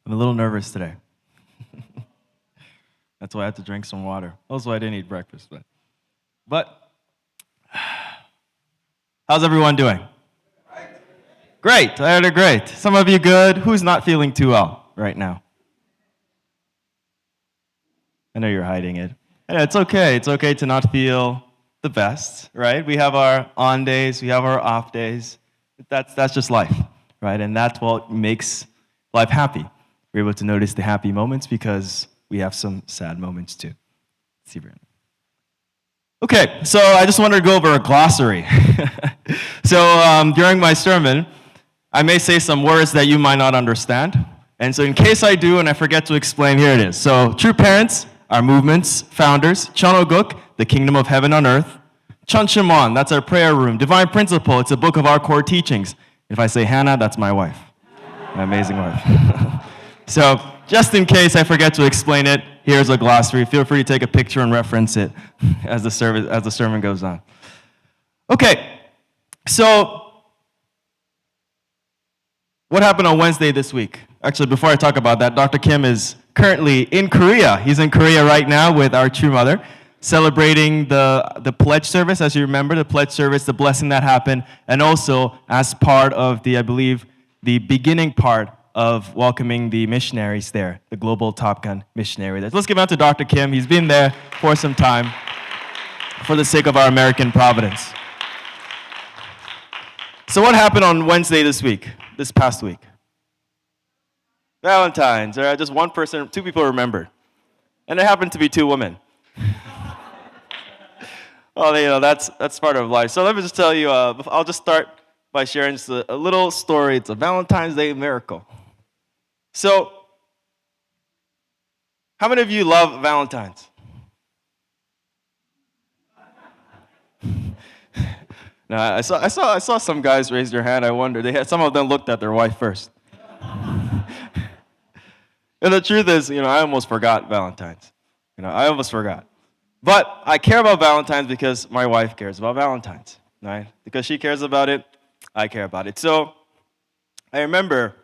I'm a little nervous today. That's why I had to drink some water. Also, I didn't eat breakfast. But how's everyone doing? Great. I heard it great. Some of you good. Who's not feeling too well right now? I know you're hiding it. Yeah, it's okay. It's okay to not feel the best, right? We have our on days, we have our off days. That's just life, right? And that's what makes life happy. We're able to notice the happy moments because we have some sad moments too. Let's see, Brandon. Okay, so I just wanted to go over a glossary. So during my sermon, I may say some words that you might not understand. And so in case I do and I forget to explain, here it is. So true parents are movements, founders. Chonoguk, the kingdom of heaven on earth. Chunchimon, that's our prayer room. Divine principle, it's a book of our core teachings. If I say Hannah, that's my wife. My amazing wife. So just in case I forget to explain it, here's a glossary. Feel free to take a picture and reference it as the sermon goes on. Okay, so what happened on Wednesday this week? Actually, before I talk about that, Dr. Kim is currently in Korea. He's in Korea right now with our true mother, celebrating the pledge service. As you remember, the pledge service, the blessing that happened, and also as part of the, I believe, the beginning part of welcoming the missionaries there, the global Top Gun missionary. Let's give it out to Dr. Kim. He's been there for some time for the sake of our American providence. So what happened on Wednesday this past week? Valentine's. Just one person, two people remembered. And it happened to be two women. Well, that's part of life. So let me just tell you, I'll just start by sharing just a little story. It's a Valentine's Day miracle. So, how many of you love Valentine's? Now, I saw some guys raise their hand. I wonder, some of them looked at their wife first. And the truth is, I almost forgot Valentine's. I almost forgot. But I care about Valentine's because my wife cares about Valentine's, right? Because she cares about it, I care about it. So, I remember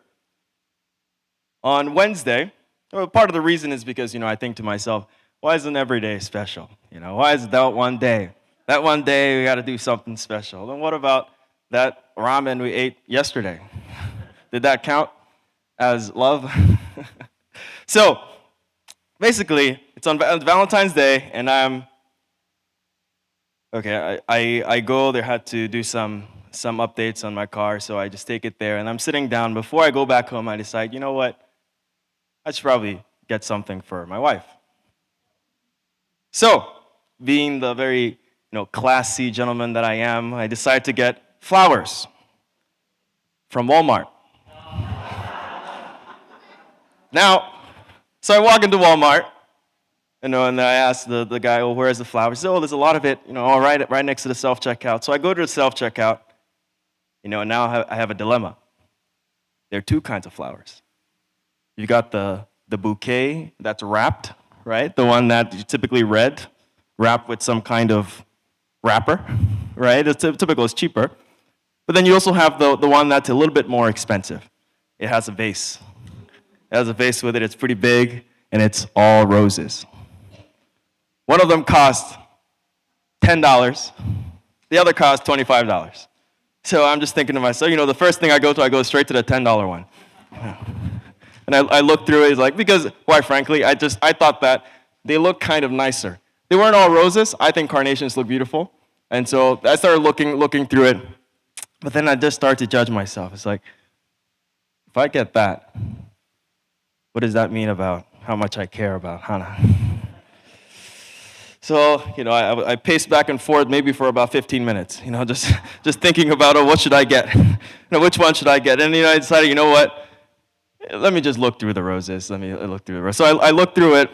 on Wednesday, part of the reason is because, I think to myself, why isn't every day special? Why is that one day? That one day we got to do something special. Then what about that ramen we ate yesterday? Did that count as love? So, basically, it's on Valentine's Day, and I go, they had to do some updates on my car, so I just take it there, and I'm sitting down. Before I go back home, I decide, you know what? I should probably get something for my wife. So, being the very, classy gentleman that I am, I decide to get flowers from Walmart. Now, so I walk into Walmart, and I ask the guy, well, where's the flowers? He says, there's a lot of it, all right next to the self-checkout. So I go to the self-checkout, and now I have a dilemma. There are two kinds of flowers. You got the bouquet that's wrapped, right? The one that you typically red, wrapped with some kind of wrapper, right? It's typical, it's cheaper. But then you also have the one that's a little bit more expensive. It has a vase. It has a vase with it, it's pretty big, and it's all roses. One of them costs $10. The other costs $25. So I'm just thinking to myself, the first thing I go straight to the $10 one. And I look through it, it's like, because, quite frankly, I thought that they look kind of nicer. They weren't all roses. I think carnations look beautiful. And so I started looking through it. But then I just started to judge myself. It's like, if I get that, what does that mean about how much I care about Hannah? So, I paced back and forth maybe for about 15 minutes, just thinking about, what should I get? Which one should I get? And, I decided, you know what? Let me just look through the roses. So I looked through it,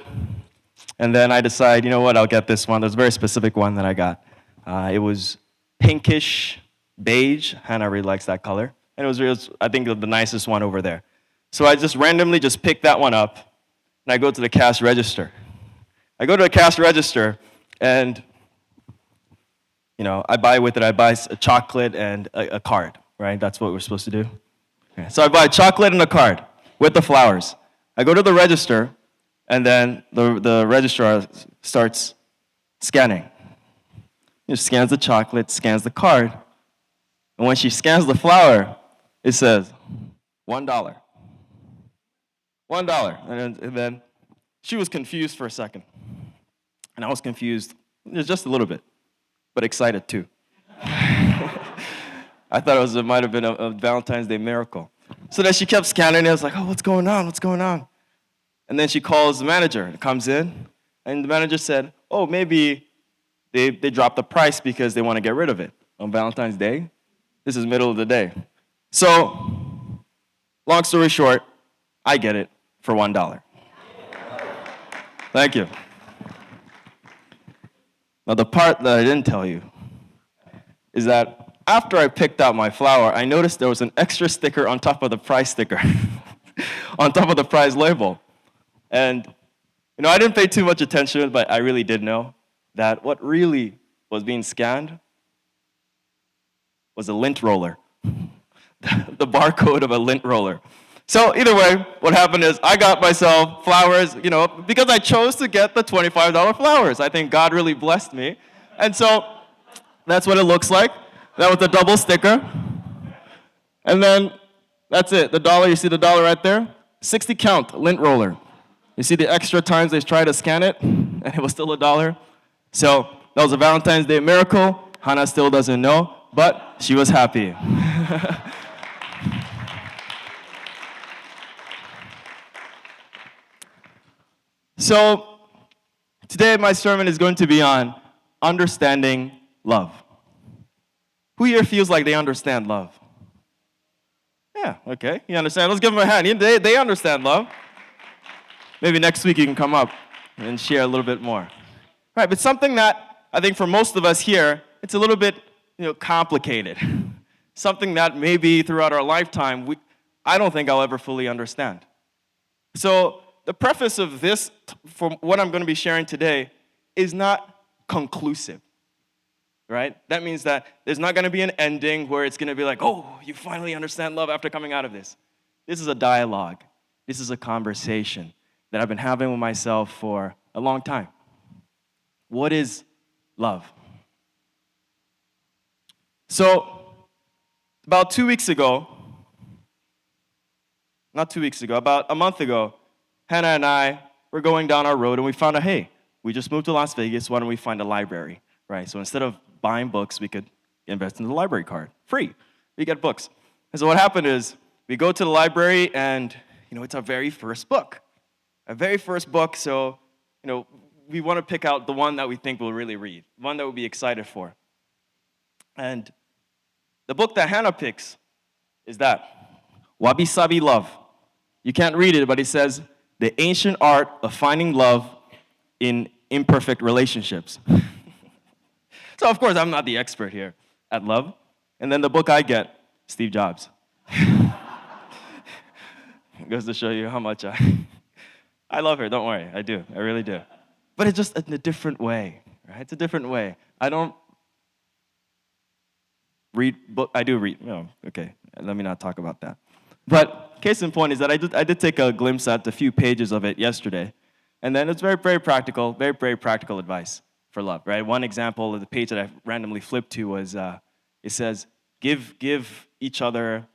and then I decide, you know what, I'll get this one. There's a very specific one that I got. It was pinkish beige. Hannah really likes that color. And it was I think, the nicest one over there. So I just randomly picked that one up, and I go to the cash register. And, I buy a chocolate and a card, right? That's what we're supposed to do. Okay. So I buy a chocolate and a card with the flowers. I go to the register, and then the registrar starts scanning. She scans the chocolate, scans the card, and when she scans the flower, it says $1. $1. And then she was confused for a second. And I was confused just a little bit, but excited too. I thought it might have been a Valentine's Day miracle. So then she kept scanning it. I was like, oh, what's going on? What's going on? And then she calls the manager and comes in. And the manager said, oh, maybe they dropped the price because they want to get rid of it on Valentine's Day. This is middle of the day. So, long story short, I get it for $1. Thank you. Now, the part that I didn't tell you is that after I picked out my flower, I noticed there was an extra sticker on top of the price sticker, on top of the price label. And, I didn't pay too much attention, but I really did know that what really was being scanned was a lint roller, the barcode of a lint roller. So either way, what happened is I got myself flowers, because I chose to get the $25 flowers. I think God really blessed me. And so that's what it looks like. That was the double sticker. And then that's it. The dollar, you see the dollar right there? 60 count lint roller. You see the extra times they tried to scan it, and it was still $1. So that was a Valentine's Day miracle. Hannah still doesn't know, but she was happy. So today my sermon is going to be on understanding love. Who here feels like they understand love? Yeah, okay, you understand. Let's give them a hand. They understand love. Maybe next week you can come up and share a little bit more. Right, but something that I think for most of us here, it's a little bit complicated. Something that maybe throughout our lifetime, I don't think I'll ever fully understand. So the preface of this, for what I'm going to be sharing today, is not conclusive. Right? That means that there's not going to be an ending where it's going to be like, oh, you finally understand love after coming out of this. This is a dialogue. This is a conversation that I've been having with myself for a long time. What is love? So, about 2 weeks ago, not 2 weeks ago, about a month ago, Hannah and I were going down our road and we found out, hey, we just moved to Las Vegas, why don't we find a library, right? So instead of buying books, we could invest in the library card, free. We get books. And so what happened is, we go to the library and, it's our very first book. Our very first book, so, we want to pick out the one that we think we'll really read, one that we'll be excited for. And the book that Hannah picks is that, Wabi Sabi Love. You can't read it, but it says, The Ancient Art of Finding Love in Imperfect Relationships. So, of course, I'm not the expert here at love. And then the book I get, Steve Jobs. It goes to show you how much I love her, don't worry, I do, I really do. But it's just in a different way, right? It's a different way. I don't read book. I do read. Okay. Let me not talk about that. But case in point is that I did take a glimpse at a few pages of it yesterday, and then it's very, very practical, very, very practical advice for love, right? One example of the page that I randomly flipped to was it says give each other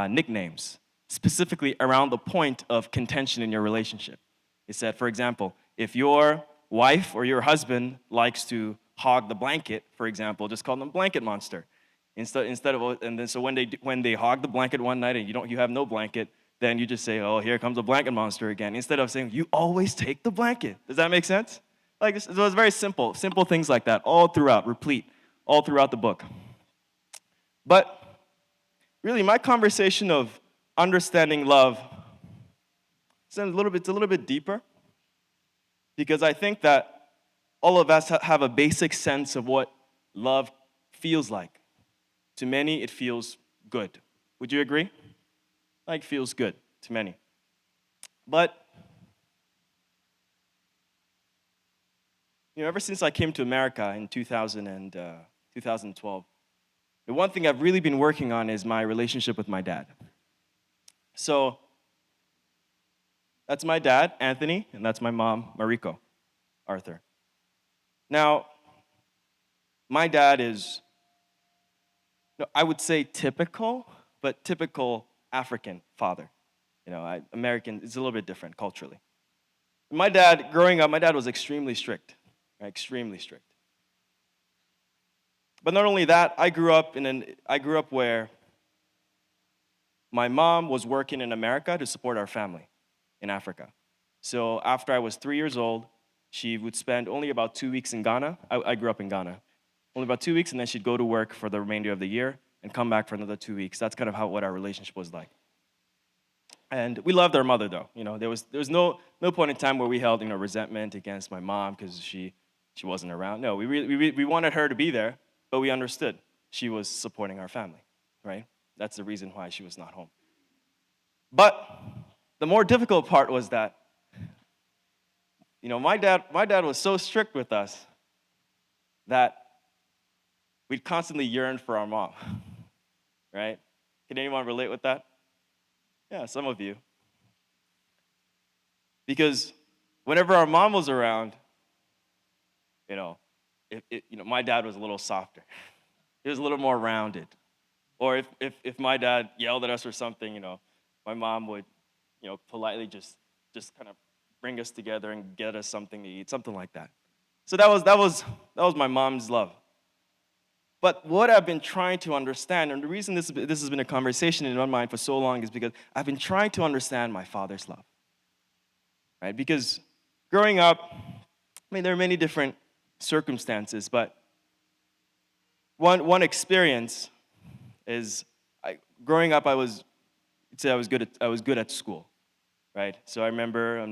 nicknames, specifically around the point of contention in your relationship. It said, for example, if your wife or your husband likes to hog the blanket, for example, just call them blanket monster. Instead of, and then so when they hog the blanket one night and you have no blanket, then you just say, oh, here comes a blanket monster again. Instead of saying, you always take the blanket. Does that make sense? Like, so it's very simple things like that, all throughout, replete, all throughout the book. But really, my conversation of understanding love is a little bit deeper, because I think that all of us have a basic sense of what love feels like. To many, it feels good. Would you agree? Like, feels good to many. But, ever since I came to America in 2012, the one thing I've really been working on is my relationship with my dad. So, That's my dad, Anthony, and that's my mom, Mariko Arthur. Now, my dad is, no, I would say typical, but typical African father. American is a little bit different culturally. My dad, growing up, my dad was extremely strict, right? Extremely strict. But not only that, I grew up where my mom was working in America to support our family in Africa. So after I was 3 years old, she would spend only about 2 weeks in Ghana. I grew up in Ghana. Only about 2 weeks, and then she'd go to work for the remainder of the year and come back for another 2 weeks. That's kind of what our relationship was like. And we loved our mother, though. There was no point in time where we held resentment against my mom because she wasn't around. No, we wanted her to be there, but we understood she was supporting our family, right? That's the reason why she was not home. But the more difficult part was that, my dad was so strict with us that we'd constantly yearn for our mom, right? Can anyone relate with that? Yeah, some of you. Because whenever our mom was around, my dad was a little softer. He was a little more rounded. Or if my dad yelled at us or something, my mom would, politely just kind of bring us together and get us something to eat, something like that. So that was my mom's love. But what I've been trying to understand, and the reason this has been a conversation in my mind for so long is because I've been trying to understand my father's love, right? Because growing up, there are many different circumstances, but one experience is growing up. I was good at school, right? So I remember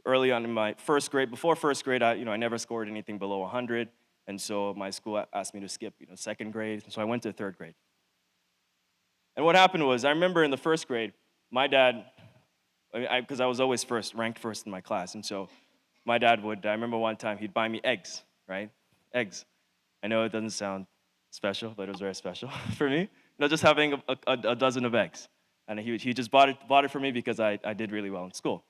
early on in my first grade, before first grade, I never scored anything below 100. And so my school asked me to skip, second grade. So I went to third grade. And what happened was, I remember in the first grade, my dad, because I was always ranked first in my class. And so my dad I remember one time he'd buy me eggs, right? Eggs. I know it doesn't sound special, but it was very special for me. Just having a dozen of eggs. And he just bought it for me because I did really well in school.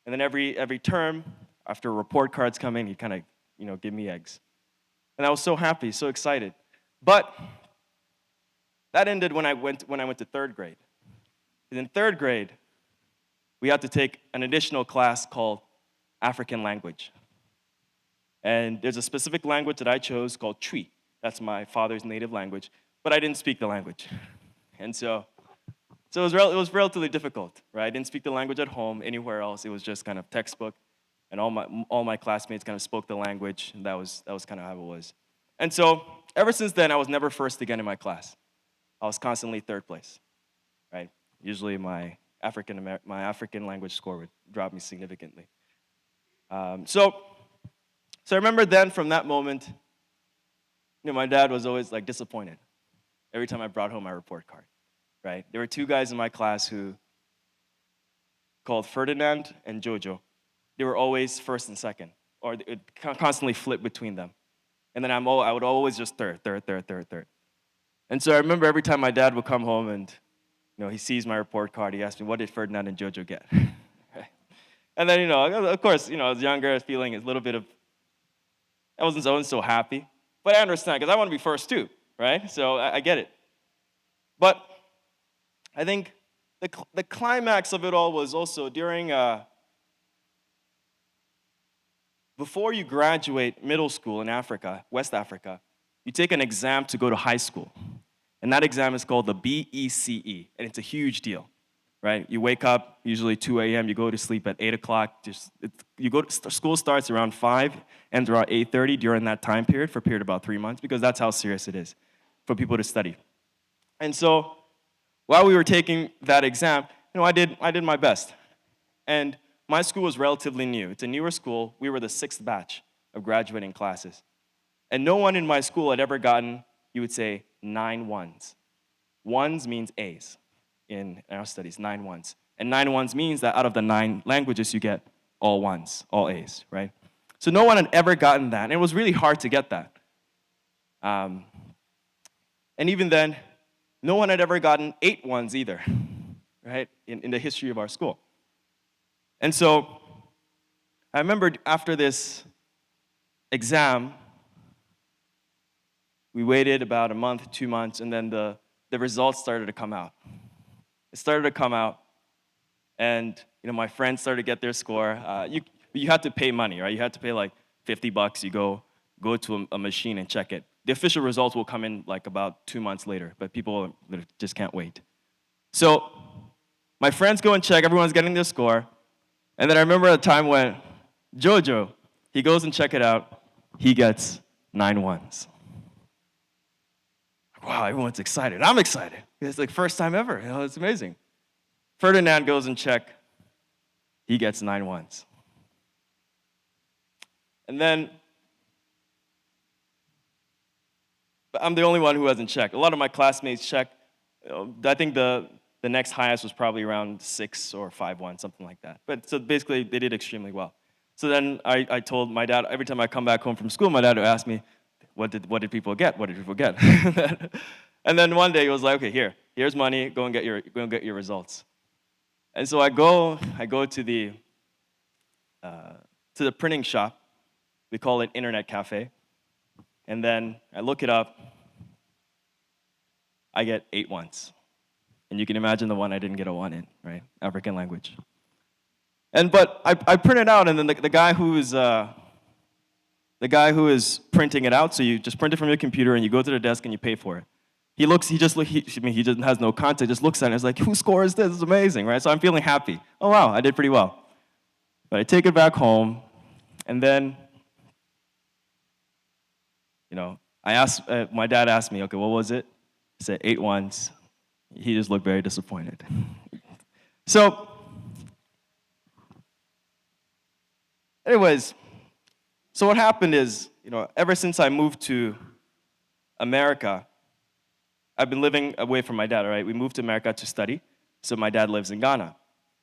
And then every term, after report cards come in, he'd kind of, give me eggs. And I was so happy, so excited. But that ended when I went to third grade. And in third grade, we had to take an additional class called African language. And there's a specific language that I chose called Twi. That's my father's native language, but I didn't speak the language. And so it was relatively difficult, right? I didn't speak the language at home, anywhere else. It was just kind of textbook. And all my classmates kind of spoke the language, and that was kind of how it was. And so ever since then, I was never first again in my class. I was constantly third place, right? Usually my African language score would drop me significantly. So I remember then from that moment, my dad was always disappointed every time I brought home my report card, right? There were two guys in my class who called Ferdinand and Jojo. They were always first and second, or it constantly flipped between them. And then I would always just third. And so I remember every time my dad would come home and he sees my report card, he asked me, what did Ferdinand and Jojo get? And then, of course, I was younger, I was feeling a little bit of, I wasn't so happy. But I understand, because I want to be first too, right? So I get it. But I think the climax of it all was also during, before you graduate middle school in Africa, West Africa, you take an exam to go to high school. And that exam is called the BECE, and it's a huge deal, right? You wake up, usually 2 a.m., you go to sleep at 8 o'clock. School starts around 5, ends around 8:30 during that time period, for a period of about 3 months, because that's how serious it is for people to study. And so while we were taking that exam, I did my best. And my school was relatively new. It's a newer school. We were the 6th batch of graduating classes. And no one in my school had ever gotten, you would say, 9 ones. Ones means A's in our studies, 9 ones. And 9 ones means that out of the 9 languages, you get all ones, all A's, right? So no one had ever gotten that. And it was really hard to get that. And even then, no one had ever gotten 8 ones either, right, in the history of our school. And so I remember after this exam, we waited about a month, 2 months, and then the results started to come out. It started to come out, and my friends started to get their score. You had to pay money, right? You had to pay like $50. You go to a machine and check it. The official results will come in like about 2 months later, but people just can't wait. So my friends go and check. Everyone's getting their score, and then I remember a time when Jojo, he goes and check it out. He gets 9 ones. Wow, everyone's excited. I'm excited. It's like first time ever. It's amazing. Ferdinand goes and check. He gets 9 ones. And then I'm the only one who hasn't checked. A lot of my classmates checked. I think the next highest was probably around 6 or 5-1, something like that. But so basically, they did extremely well. So then I told my dad, every time I come back home from school, my dad would ask me, what did people get? What did people get? And then one day he was like, okay, here's money, go and get your results. And so I go to the printing shop. We call it Internet Cafe. And then I look it up. I get 8 ones. And you can imagine the one I didn't get a 1 in, right? African language. But I print it out, and then the guy who is printing it out, so you just print it from your computer and you go to the desk and you pay for it. He just has no context, just looks at it and is like, whose score is this? This is amazing, right? So I'm feeling happy. Oh wow, I did pretty well. But I take it back home, and then, my dad asked me, okay, what was it? I said 8 ones. He just looked very disappointed. So, anyways, so what happened is, ever since I moved to America, I've been living away from my dad, all right? We moved to America to study, so my dad lives in Ghana.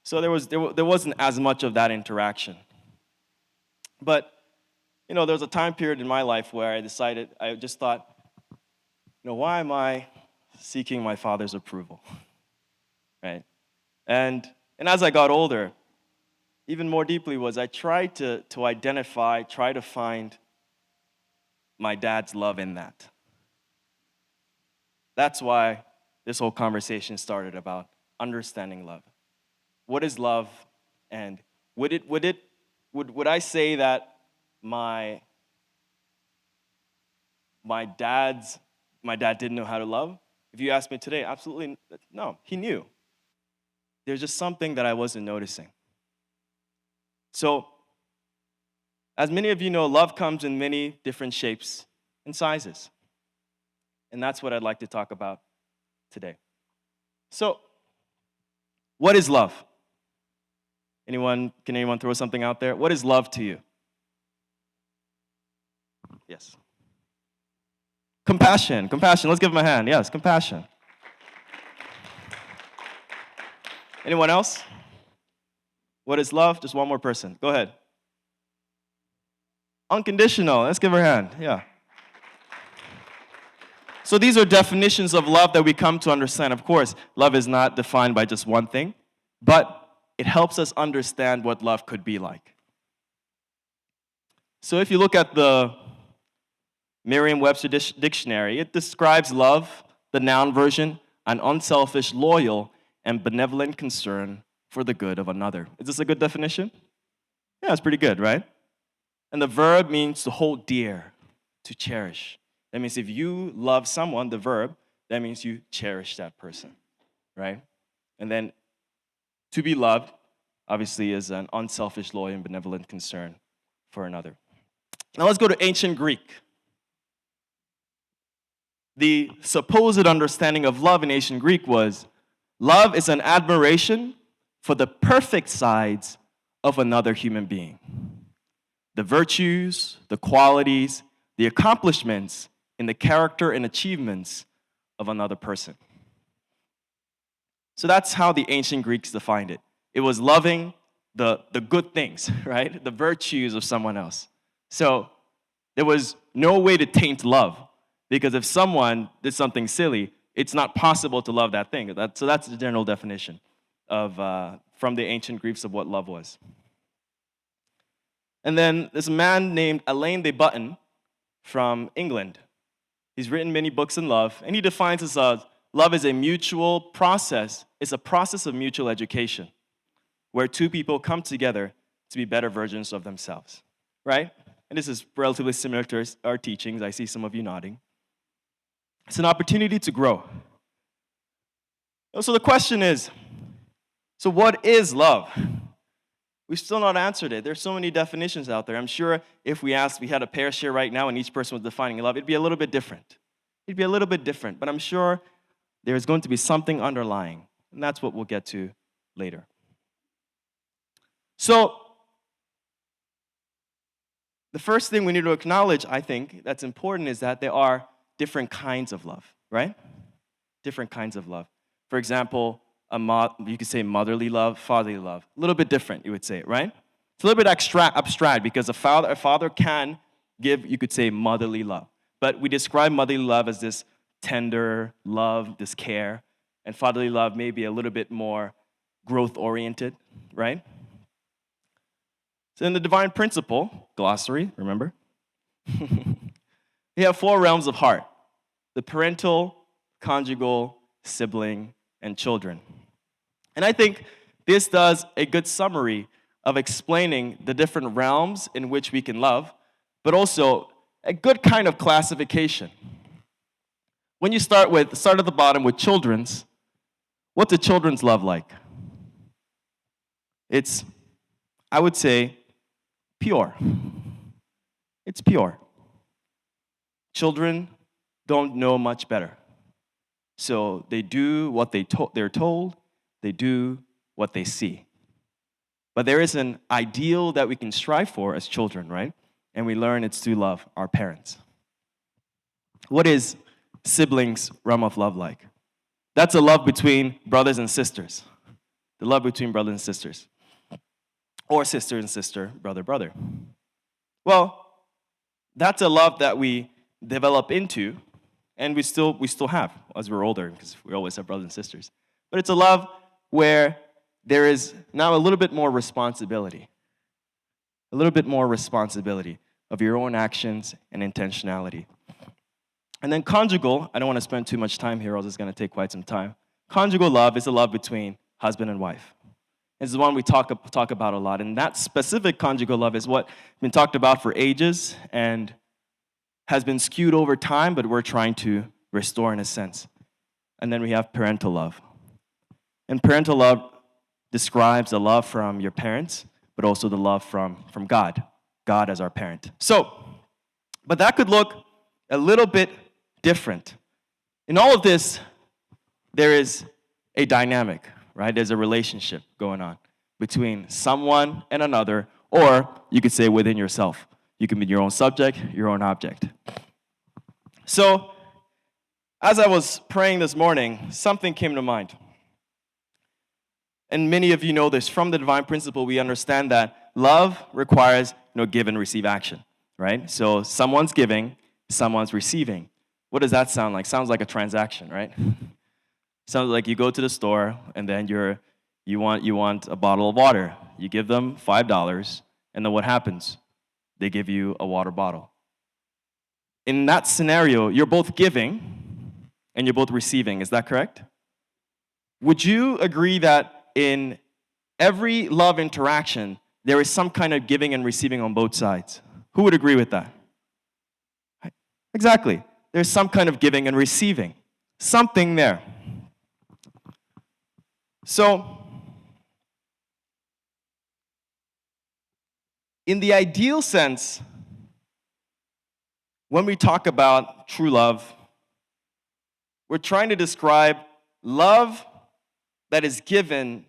So there wasn't as much of that interaction. But, there was a time period in my life where I just thought, why am I seeking my father's approval, right? And as I got older, even more deeply was I tried to identify, try to find my dad's love in that. That's why this whole conversation started about understanding love. What is love? And would I say that my dad didn't know how to love? If you ask me today, absolutely no. He knew. There's just something that I wasn't noticing. So, as many of you know, love comes in many different shapes and sizes. And that's what I'd like to talk about today. So, what is love? Can anyone throw something out there? What is love to you? Yes. Compassion. Let's give him a hand. Yes, compassion. Anyone else? What is love? Just one more person. Go ahead. Unconditional. Let's give her a hand. Yeah. So these are definitions of love that we come to understand. Of course, love is not defined by just one thing, but it helps us understand what love could be like. So if you look at the Merriam-Webster dictionary, it describes love, the noun version, an unselfish, loyal, and benevolent concern for the good of another. Is this a good definition? Yeah, it's pretty good, right? And the verb means to hold dear, to cherish. That means if you love someone, the verb, that means you cherish that person, right? And then to be loved, obviously, is an unselfish, loyal, and benevolent concern for another. Now let's go to ancient Greek. The supposed understanding of love in ancient Greek was, love is an admiration for the perfect sides of another human being. The virtues, the qualities, the accomplishments, and the character and achievements of another person. So that's how the ancient Greeks defined it. It was loving the good things, right? The virtues of someone else. So there was no way to taint love, because if someone did something silly, it's not possible to love that thing. So that's the general definition. from the ancient Greeks of what love was. And then there's a man named Alain de Botton from England. He's written many books on love, and he defines as love is a mutual process. It's a process of mutual education, where two people come together to be better versions of themselves, right? And this is relatively similar to our teachings. I see some of you nodding. It's an opportunity to grow. So the question is, so what is love? We've still not answered it. There's so many definitions out there. I'm sure if we had a pair share right now and each person was defining love, it'd be a little bit different. It'd be a little bit different, but I'm sure there's going to be something underlying, and that's what we'll get to later. So, the first thing we need to acknowledge, I think, that's important is that there are different kinds of love, right? Different kinds of love. For example, you could say motherly love, fatherly love. A little bit different, you would say, right? It's a little bit abstract because a father can give, you could say, motherly love. But we describe motherly love as this tender love, this care, and fatherly love may be a little bit more growth-oriented, right? So in the divine principle, glossary, remember? We have 4 realms of heart: the parental, conjugal, sibling, and children. And I think this does a good summary of explaining the different realms in which we can love, but also a good kind of classification. When you start at the bottom with children's, what's a children's love like? It's, I would say, pure. It's pure. Children don't know much better. So they do what they're told, they do what they see. But there is an ideal that we can strive for as children, right? And we learn it's to love our parents. What is siblings' realm of love like? That's a love between brothers and sisters. The love between brothers and sisters. Or sister and sister, brother, brother. Well, that's a love that we develop into, and we still have as we're older, because we always have brothers and sisters. But it's a love where there is now a little bit more responsibility. A little bit more responsibility of your own actions and intentionality. And then conjugal, I don't want to spend too much time here, else it's going to take quite some time. Conjugal love is a love between husband and wife. This is one we talk about a lot. And that specific conjugal love is what has been talked about for ages and has been skewed over time, but we're trying to restore in a sense. And then we have parental love. And parental love describes the love from your parents, but also the love from God. God as our parent. So, but that could look a little bit different. In all of this, there is a dynamic, right? There's a relationship going on between someone and another, or you could say within yourself. You can be your own subject, your own object. So, as I was praying this morning, something came to mind. And many of you know this. From the divine principle, we understand that love requires give and receive action, right? So someone's giving, someone's receiving. What does that sound like? Sounds like a transaction, right? Sounds like you go to the store and then you want a bottle of water. You give them $5, and then what happens? They give you a water bottle. In that scenario, you're both giving and you're both receiving. Is that correct? Would you agree that in every love interaction, there is some kind of giving and receiving on both sides? Who would agree with that? Exactly. There's some kind of giving and receiving. Something there. So, in the ideal sense, when we talk about true love, we're trying to describe love that is given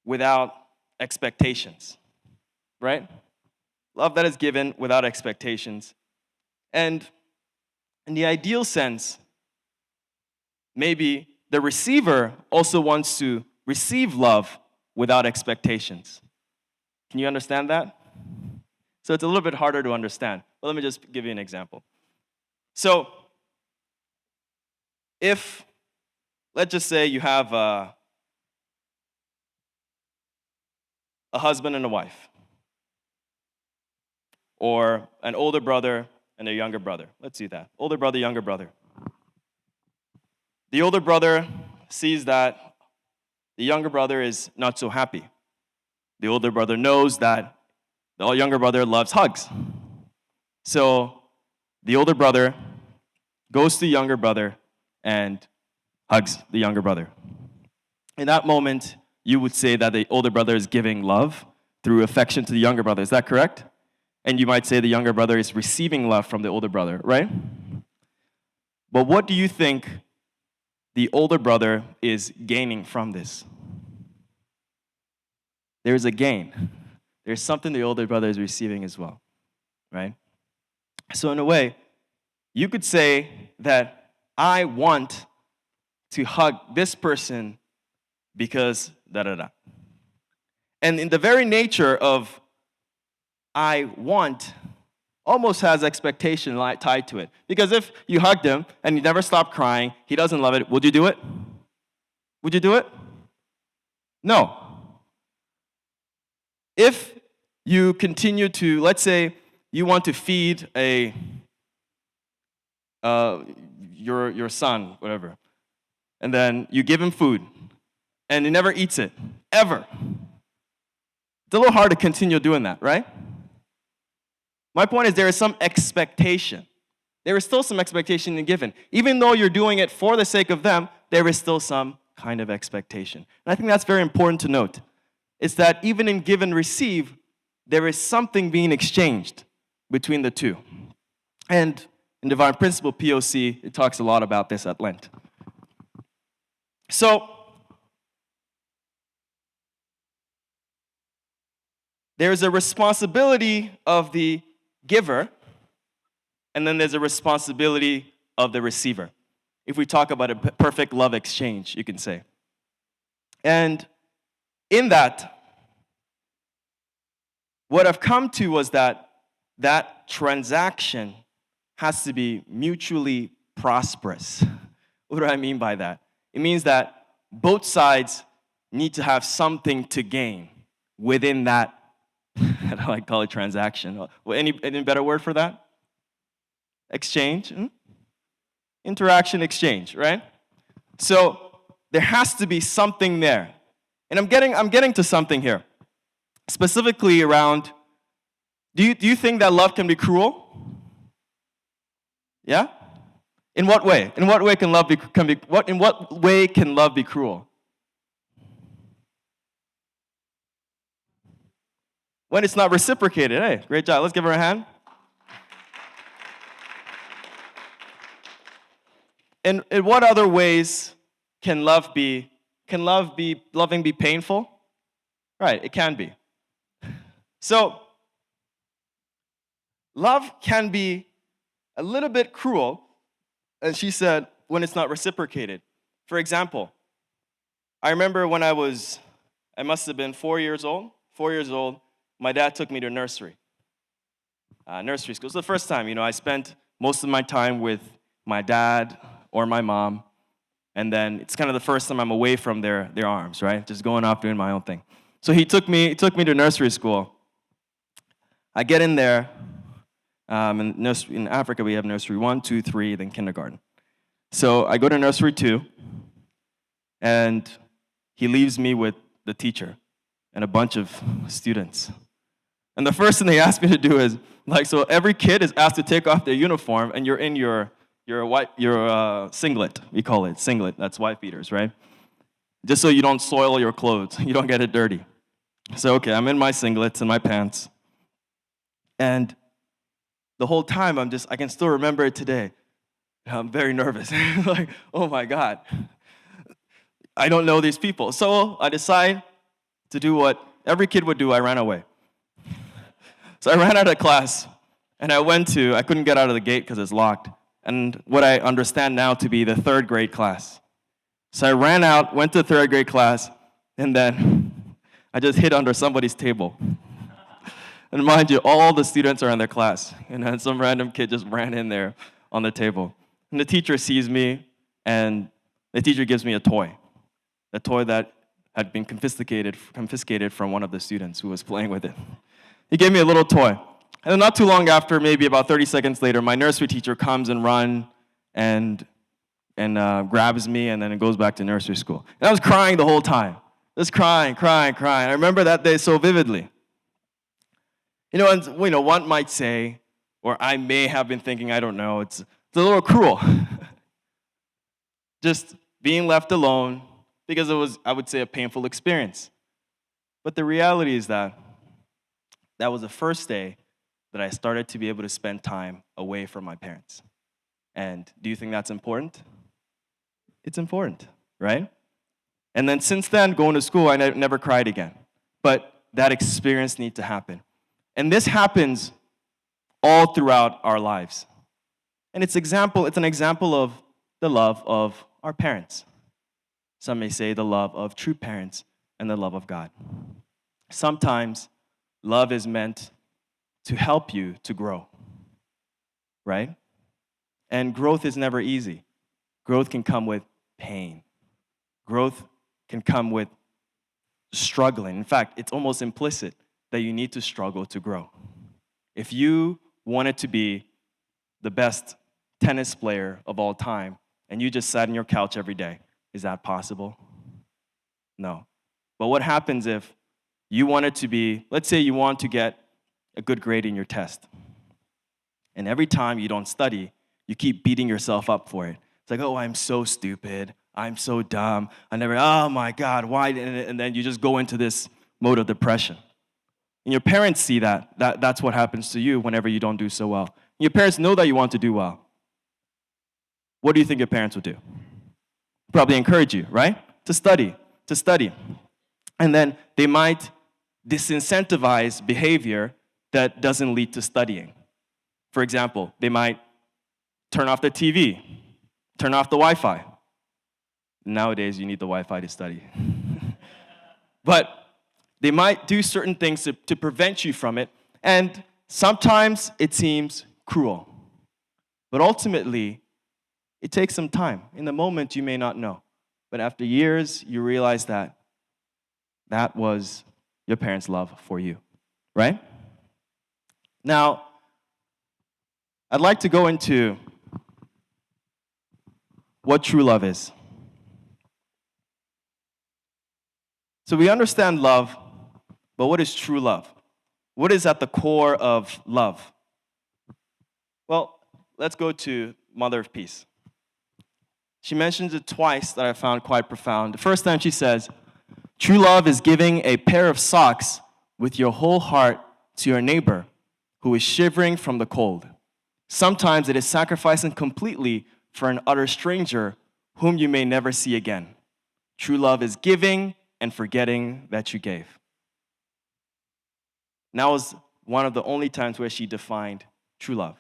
without expectations, right? Love that is given without expectations. And in the ideal sense, maybe the receiver also wants to receive love without expectations. Can you understand that? So it's a little bit harder to understand. But let me just give you an example. So if, let's just say you have a husband and a wife, or an older brother and a younger brother. Let's see that. Older brother, younger brother. The older brother sees that the younger brother is not so happy. The older brother knows that the younger brother loves hugs. So the older brother goes to the younger brother and hugs the younger brother. In that moment, you would say that the older brother is giving love through affection to the younger brother. Is that correct? And you might say the younger brother is receiving love from the older brother, right? But what do you think the older brother is gaining from this? There's a gain. There's something the older brother is receiving as well, right? So in a way, you could say that I want to hug this person because da-da-da. And in the very nature of I want almost has expectation tied to it. Because if you hugged him and he never stopped crying, he doesn't love it, would you do it? Would you do it? No. If you continue to, let's say you want to feed your son, whatever, and then you give him food, and he never eats it, ever. It's a little hard to continue doing that, right? My point is there is some expectation. There is still some expectation in given. Even though you're doing it for the sake of them, there is still some kind of expectation. And I think that's very important to note. It's that even in give and receive, there is something being exchanged between the two. And in Divine Principle, POC, it talks a lot about this at length. So, there's a responsibility of the giver, and then there's a responsibility of the receiver. If we talk about a perfect love exchange, you can say. And in that, what I've come to was that that transaction has to be mutually prosperous. What do I mean by that? It means that both sides need to have something to gain within that, I don't like to call it transaction. Well, any better word for that? Exchange? Interaction, exchange, right? So there has to be something there. And I'm getting to something here. Specifically around, do you think that love can be cruel? Yeah? In what way? In what way can love be cruel? When it's not reciprocated. Hey, great job. Let's give her a hand. In what other ways can loving be painful? Right, it can be. So, love can be a little bit cruel, and she said, when it's not reciprocated. For example, I remember when I must have been 4 years old. 4 years old, my dad took me to nursery school. It was the first time, I spent most of my time with my dad or my mom, and then it's kind of the first time I'm away from their arms, right? Just going off doing my own thing. So he took me to nursery school. I get in there. In Africa, we have nursery 1, 2, 3, then kindergarten. So I go to nursery 2, and he leaves me with the teacher and a bunch of students. And the first thing they asked me to do is, so every kid is asked to take off their uniform, and you're in your singlet. We call it singlet. That's wife beaters, right? Just so you don't soil your clothes, you don't get it dirty. So okay, I'm in my singlets and my pants, and the whole time I can still remember it today. I'm very nervous. Like, oh my God, I don't know these people. So I decide to do what every kid would do. I ran away. So I ran out of class, and I couldn't get out of the gate because it's locked, and what I understand now to be the 3rd grade class. So I ran out, went to 3rd grade class, and then I just hid under somebody's table. And mind you, all the students are in their class, and then some random kid just ran in there on the table. And the teacher sees me, and the teacher gives me a toy that had been confiscated from one of the students who was playing with it. He gave me a little toy. And then not too long after, maybe about 30 seconds later, my nursery teacher comes and runs and grabs me, and then it goes back to nursery school. And I was crying the whole time. Just crying. I remember that day so vividly. One might say, or I may have been thinking, I don't know, it's a little cruel. Just being left alone, because it was, I would say, a painful experience. But the reality is that was the first day that I started to be able to spend time away from my parents. And do you think that's important? It's important, right? And then since then, going to school, I never cried again. But that experience needs to happen. And this happens all throughout our lives. And it's an example of the love of our parents. Some may say the love of true parents and the love of God. Sometimes love is meant to help you to grow, right? And growth is never easy. Growth can come with pain. Growth can come with struggling. In fact, it's almost implicit that you need to struggle to grow. If you wanted to be the best tennis player of all time and you just sat on your couch every day, is that possible? No. But what happens if you wanted to be, let's say you want to get a good grade in your test, and every time you don't study, you keep beating yourself up for it. It's like, oh, I'm so stupid. I'm so dumb. Oh my God, why? And then you just go into this mode of depression. And your parents see that's what happens to you whenever you don't do so well. Your parents know that you want to do well. What do you think your parents would do? Probably encourage you, right? To study. And then they might disincentivize behavior that doesn't lead to studying. For example, they might turn off the TV, turn off the Wi-Fi. Nowadays, you need the Wi-Fi to study. But they might do certain things to prevent you from it, and sometimes it seems cruel. But ultimately, it takes some time. In the moment, you may not know. But after years, you realize that was your parents' love for you, right? Now, I'd like to go into what true love is. So we understand love, but what is true love? What is at the core of love? Well, let's go to Mother of Peace. She mentions it twice that I found quite profound. The first time she says, true love is giving a pair of socks with your whole heart to your neighbor who is shivering from the cold. Sometimes it is sacrificing completely for an utter stranger whom you may never see again. True love is giving and forgetting that you gave. And that was one of the only times where she defined true love.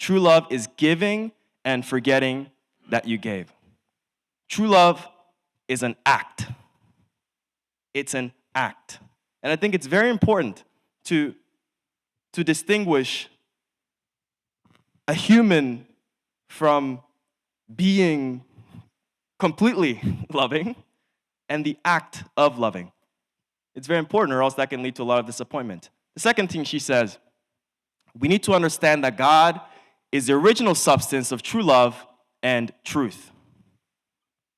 True love is giving and forgetting that you gave. True love is an act. It's an act. And I think it's very important to distinguish a human from being completely loving and the act of loving. It's very important, or else that can lead to a lot of disappointment. The second thing she says, we need to understand that God is the original substance of true love and truth.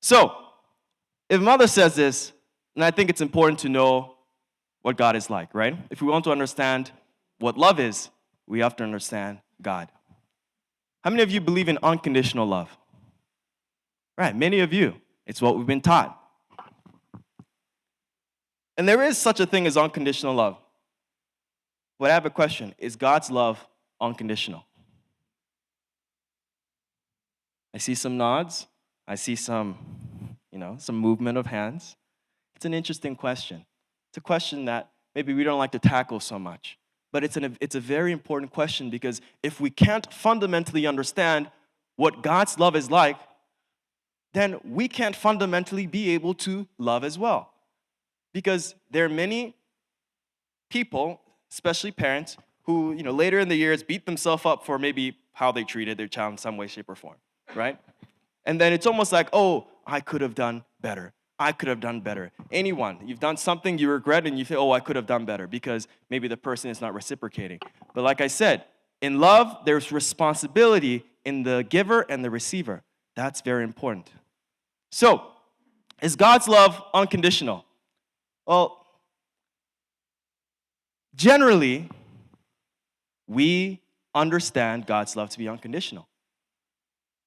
So, if Mother says this, and I think it's important to know what God is like, right? If we want to understand what love is, we have to understand God. How many of you believe in unconditional love? Right, many of you. It's what we've been taught. And there is such a thing as unconditional love. But I have a question. Is God's love unconditional? I see some nods. I see some movement of hands. It's an interesting question. It's a question that maybe we don't like to tackle so much. But it's a very important question, because if we can't fundamentally understand what God's love is like, then we can't fundamentally be able to love as well. Because there are many people, especially parents, who later in the years beat themselves up for maybe how they treated their child in some way, shape, or form, right? And then it's almost like, oh, I could have done better. I could have done better. Anyone, you've done something you regret and you feel, oh, I could have done better because maybe the person is not reciprocating. But like I said, in love, there's responsibility in the giver and the receiver. That's very important. So, is God's love unconditional? Well, generally, we understand God's love to be unconditional,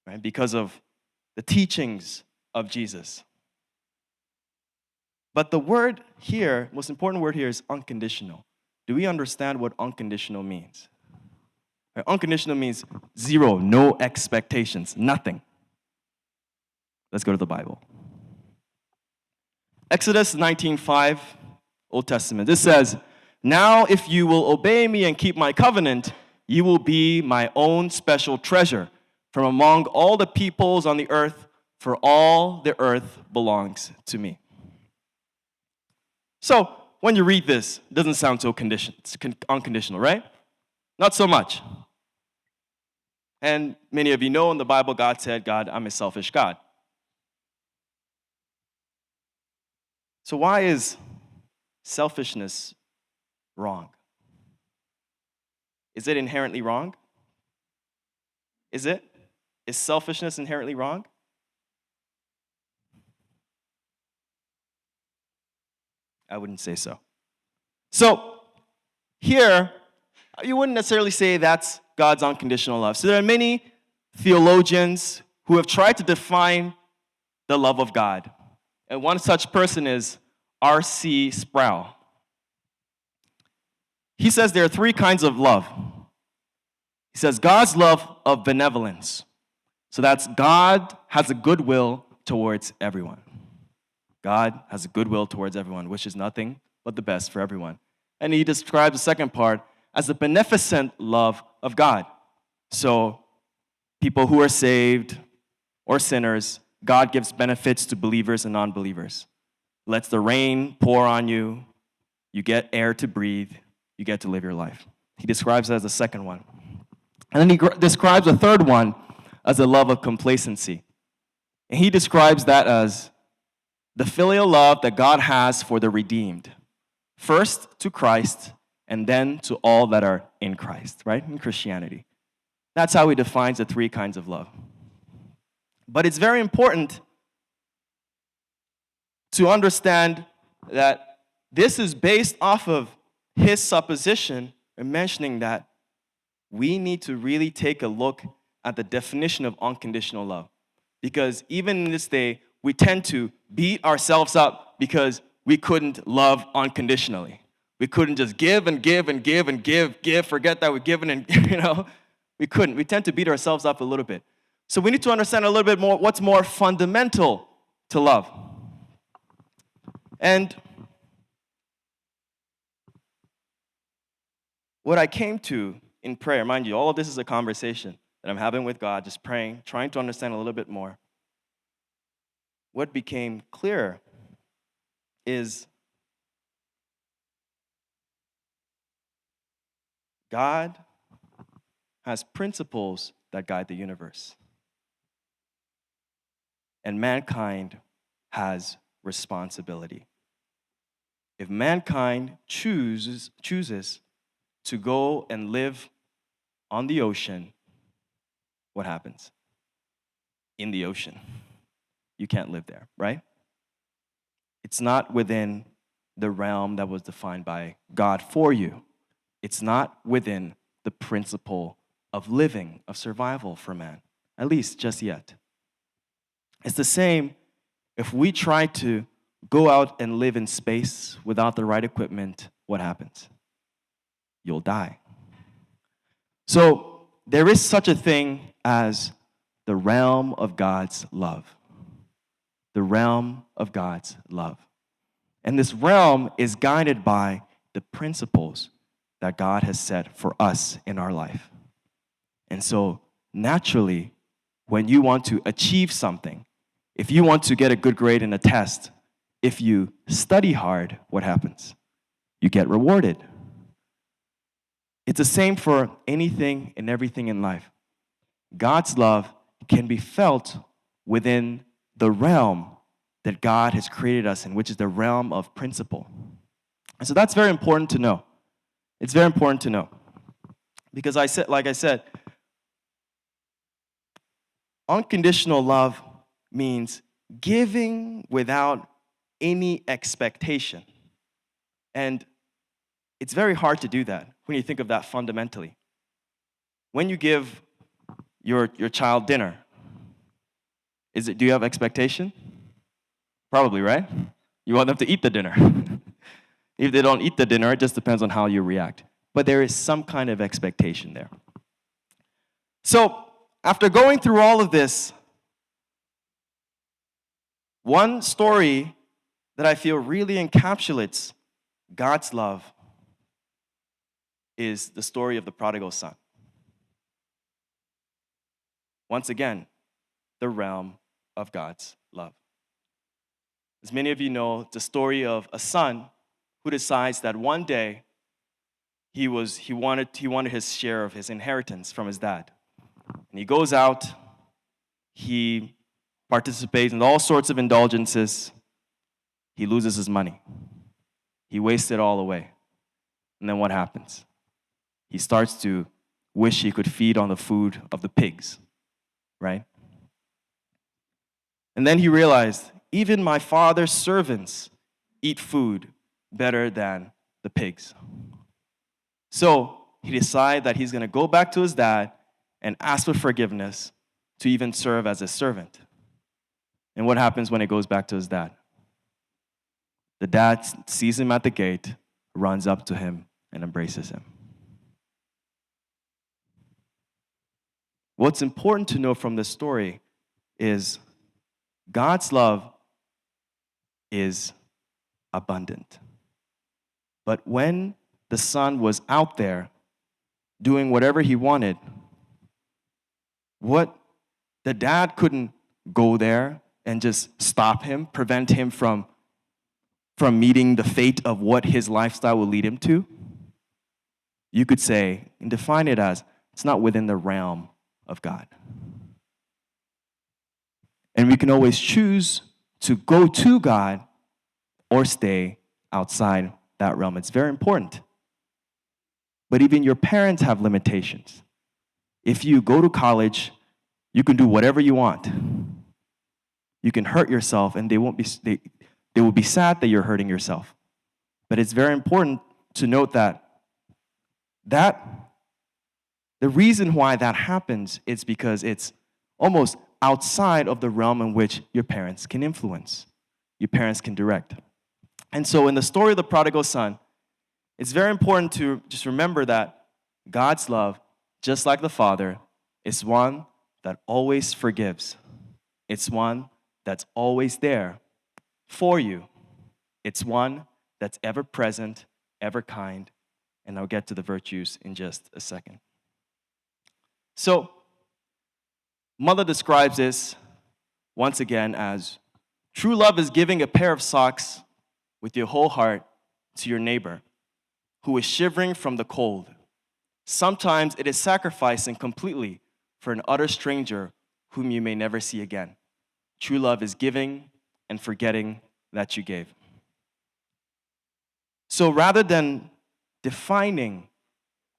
right? Because of the teachings of Jesus. But the word here, most important word here is unconditional. Do we understand what unconditional means? Right? Unconditional means zero, no expectations, nothing. Let's go to the Bible. Exodus 19:5, Old Testament. This says, "Now if you will obey me and keep my covenant, you will be my own special treasure from among all the peoples on the earth, for all the earth belongs to me." So, when you read this, it doesn't sound so unconditional, right? Not so much. And many of you know in the Bible, God said, God, I'm a selfish God. So why is selfishness wrong? Is it inherently wrong? Is it? Is selfishness inherently wrong? I wouldn't say so. So, here, you wouldn't necessarily say that's God's unconditional love. So there are many theologians who have tried to define the love of God. And one such person is R.C. Sproul. He says there are three kinds of love. He says God's love of benevolence. So that's God has a goodwill towards everyone. God has a goodwill towards everyone, which is nothing but the best for everyone. And he describes the second part as the beneficent love of God. So people who are saved or sinners, God gives benefits to believers and non-believers. Lets the rain pour on you. You get air to breathe. You get to live your life. He describes it as the second one. And then he describes the third one as the love of complacency. And he describes that as the filial love that God has for the redeemed. First to Christ, and then to all that are in Christ, right? In Christianity. That's how he defines the three kinds of love. But it's very important to understand that this is based off of his supposition and mentioning that we need to really take a look at the definition of unconditional love. Because even in this day, we tend to beat ourselves up because we couldn't love unconditionally. We couldn't just give and give and give and give, forget that we're giving and, we couldn't. We tend to beat ourselves up a little bit. So we need to understand a little bit more what's more fundamental to love. And what I came to in prayer, mind you, all of this is a conversation that I'm having with God, just praying, trying to understand a little bit more. What became clear is God has principles that guide the universe. And mankind has responsibility. If mankind chooses to go and live on the ocean, what happens? In the ocean. You can't live there, right? It's not within the realm that was defined by God for you. It's not within the principle of living, of survival for man, at least just yet. It's the same if we try to go out and live in space without the right equipment, what happens? You'll die. So there is such a thing as the realm of God's love. The realm of God's love. And this realm is guided by the principles that God has set for us in our life. And so, naturally, when you want to achieve something, if you want to get a good grade in a test, if you study hard, what happens? You get rewarded. It's the same for anything and everything in life. God's love can be felt within the realm that God has created us in, which is the realm of principle. And so that's very important to know. It's very important to know. Because like I said, unconditional love means giving without any expectation. And it's very hard to do that when you think of that fundamentally. When you give your child dinner, do you have expectation? Probably, right? You want them to eat the dinner. If they don't eat the dinner, it just depends on how you react. But there is some kind of expectation there. So, after going through all of this, one story that I feel really encapsulates God's love is the story of the prodigal son. Once again, the realm of God's love. As many of you know, it's a story of a son who decides that one day he wanted his share of his inheritance from his dad. And he goes out, he participates in all sorts of indulgences, he loses his money. He wastes it all away. And then what happens? He starts to wish he could feed on the food of the pigs, right? And then he realized, even my father's servants eat food better than the pigs. So he decided that he's going to go back to his dad and ask for forgiveness to even serve as a servant. And what happens when he goes back to his dad? The dad sees him at the gate, runs up to him, and embraces him. What's important to know from this story is God's love is abundant. But when the son was out there doing whatever he wanted, the dad couldn't go there and just stop him, prevent him from meeting the fate of what his lifestyle will lead him to. You could say and define it as it's not within the realm of God. And we can always choose to go to God or stay outside that realm. It's very important. But even your parents have limitations. If you go to college, you can do whatever you want. You can hurt yourself, and they will be sad that you're hurting yourself. But it's very important to note that the reason why that happens is because it's almost outside of the realm in which your parents can influence, your parents can direct. And so in the story of the prodigal son, it's very important to just remember that God's love, just like the Father, is one that always forgives. It's one that's always there for you. It's one that's ever present, ever kind, and I'll get to the virtues in just a second. So, Mother describes this once again as true love is giving a pair of socks with your whole heart to your neighbor who is shivering from the cold. Sometimes it is sacrificing completely for an utter stranger whom you may never see again. True love is giving and forgetting that you gave. So rather than defining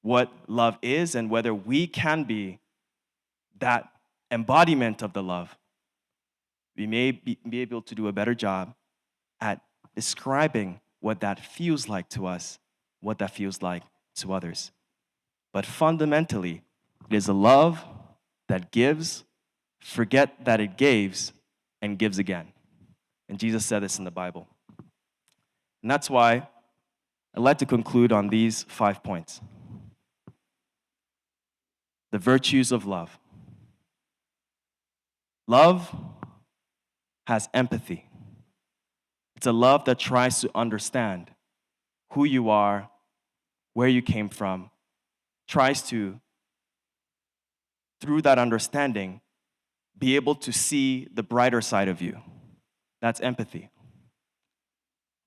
what love is and whether we can be that embodiment of the love, we may be able to do a better job at describing what that feels like to us, what that feels like to others. But fundamentally, it is a love that gives, forget that it gives, and gives again. And Jesus said this in the Bible. And that's why I'd like to conclude on these 5 points. The virtues of love. Love has empathy. It's a love that tries to understand who you are, where you came from, tries to, through that understanding, be able to see the brighter side of you. That's empathy.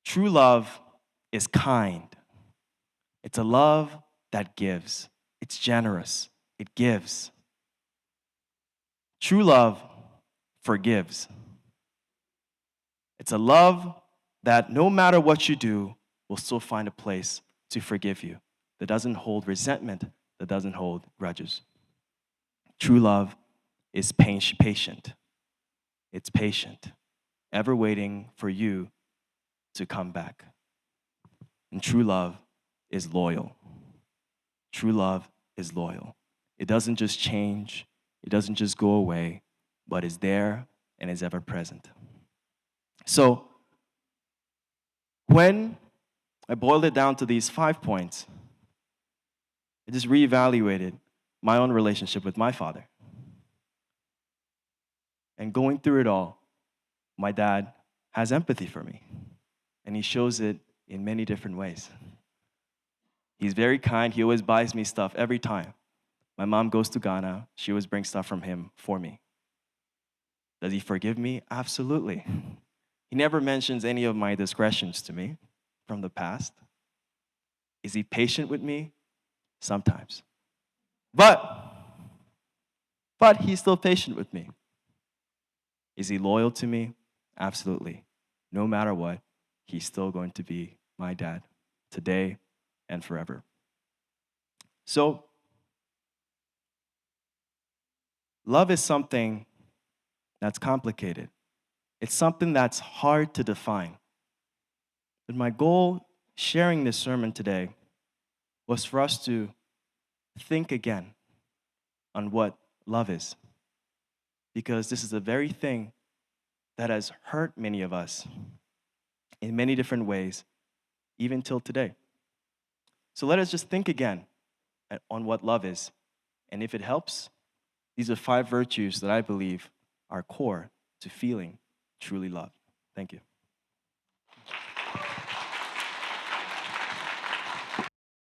True love is kind. It's a love that gives. It's generous. It gives. True love forgives. It's a love that no matter what you do, will still find a place to forgive you, that doesn't hold resentment, that doesn't hold grudges. True love is patient. It's patient, ever waiting for you to come back. And true love is loyal. True love is loyal. It doesn't just change, it doesn't just go away, but is there and is ever present. So, when I boiled it down to these 5 points, I just reevaluated my own relationship with my father. And going through it all, my dad has empathy for me, and he shows it in many different ways. He's very kind. He always buys me stuff every time. My mom goes to Ghana. She always brings stuff from him for me. Does he forgive me? Absolutely. He never mentions any of my discretions to me from the past. Is he patient with me? Sometimes. But he's still patient with me. Is he loyal to me? Absolutely. No matter what, he's still going to be my dad today and forever. So, love is something that's complicated. It's something that's hard to define. But my goal sharing this sermon today was for us to think again on what love is. Because this is the very thing that has hurt many of us in many different ways, even till today. So let us just think again on what love is. And if it helps, these are 5 virtues that I believe are core to feeling truly loved. Thank you.